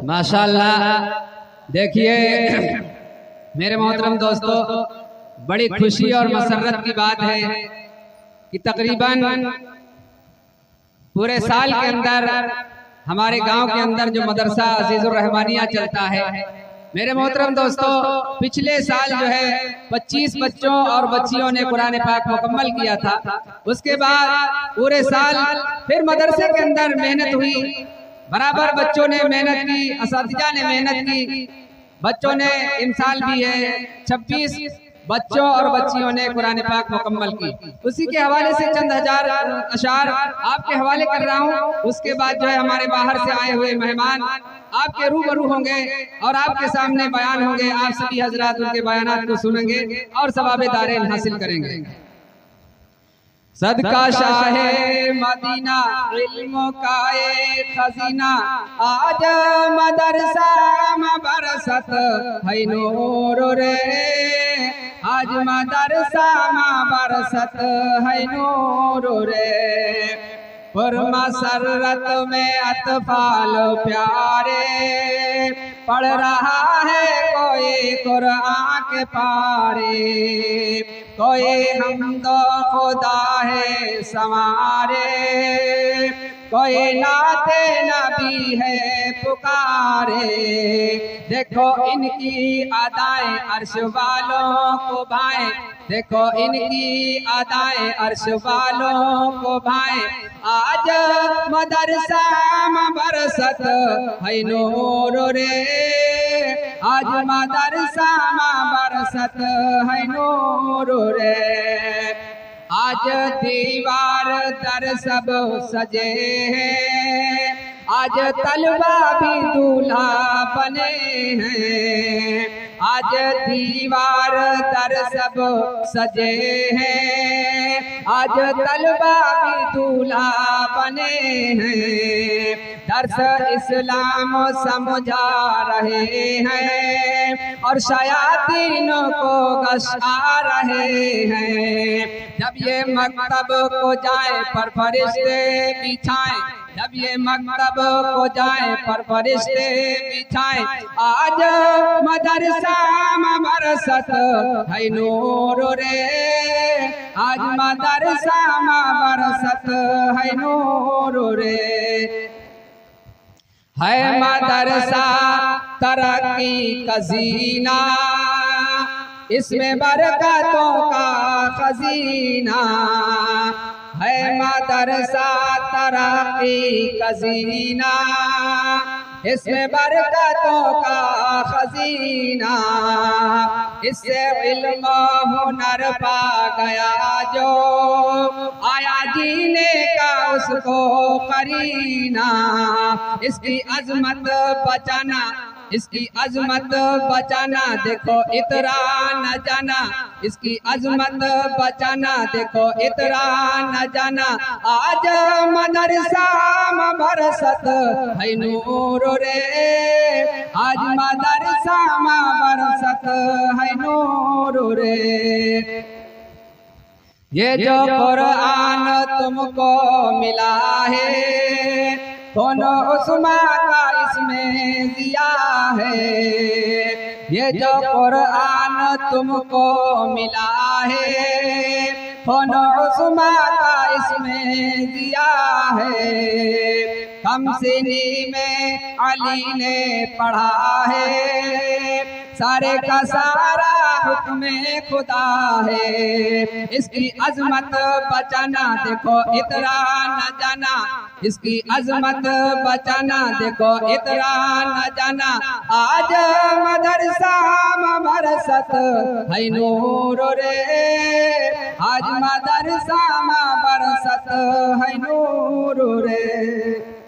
माशाअल्लाह। देखिए मेरे मोहतरम दोस्तों, बड़ी खुशी और मसरत की बात है कि तकरीबन पूरे साल के अंदर हमारे गांव के अंदर जो मदरसा अजीजुर रहमानिया चलता है, मेरे मोहतरम दोस्तों, पिछले साल जो है 25 बच्चों और बच्चियों ने कुरान पाक मुकम्मल किया था। उसके बाद पूरे साल फिर मदरसे के अंदर मेहनत हुई, बराबर बच्चों ने मेहनत की, असातिज़ा ने मेहनत की, बच्चों ने इमसाल भी है। 26 बच्चों और बच्चियों ने कुरान पाक मुकम्मल की। उसी के हवाले से चंद हजार अशार आपके हवाले कर रहा हूँ। उसके बाद जो है हमारे बाहर से आए हुए मेहमान आपके रूबरू होंगे और आपके सामने बयान होंगे। आप सभी हजरात उनके बयानात को सुनेंगे और सवाब दारेन हासिल करेंगे। सदका शाहे मदीना इल्मों का एक खजीना, आज मदरसा बरसत है नूर रे, आज मदरसा बरसत है नूर रे। पुरमसरत में अतफाल प्यारे, पढ़ रहा है कोई कुरान के पारे, कोई हमदो खुदा है संवारे, कोई नाते नबी है पुकारे। देखो इनकी अदाएं अर्श वालों को भाएं, देखो इनकी अदाएं अर्श वालों को भाएं, आज मदरसा बरसत है नूर रे, आज मदरसा बरसत है नूर रे। आज दीवार दर सब सजे हैं, आज तलवा भी दूल्हा बने हैं, आज दीवार दर सब सजे हैं, आज तलवा भी दूल्हा बने हैं। दर्स इस्लाम समझा रहे हैं और शयातीनों को गशा रहे हैं। जब ये मकतब को जाए पर फरिश्ते बिछाएं, जब ये मकतब को जाए पर फरिश्ते बिछाएं, आज मदरसा बरसत है नूर रे, आज मदरसा बरसत है नूर रे। है मदरसा तरक्की खजीना, इसमें बरकतों का खजीना, है मदरसा तरक्की खजीना, इसमें बरकतों का खजीना। इससे इल्म हुनर पा गया जो, आया जीने का उसको करीना। इसकी अजमत बचाना, इसकी अजमत बचाना, देखो इतरा न जाना, इसकी अजमत बचाना, देखो इतरा न जाना। आज मदरसा बरसत है नूर रे, आज मदरसा बरसत है नूर रे। ये जो कुरान तुमको मिला है, कौन उस्मान का इसमें दिया है। ये जो कुरान तुमको मिला है, कौन उस्मान का इसमें दिया है। कम सिनी में अली ने पढ़ा है, सारे का सारा हुक्म खुदा है। इसकी अजमत बचाना, देखो इतरा न जाना, इसकी अजमत बचाना, देखो इतरा न जाना। आज मदरसा बरसत है नूर रे, आज मदरसा बरसत है नूर रे।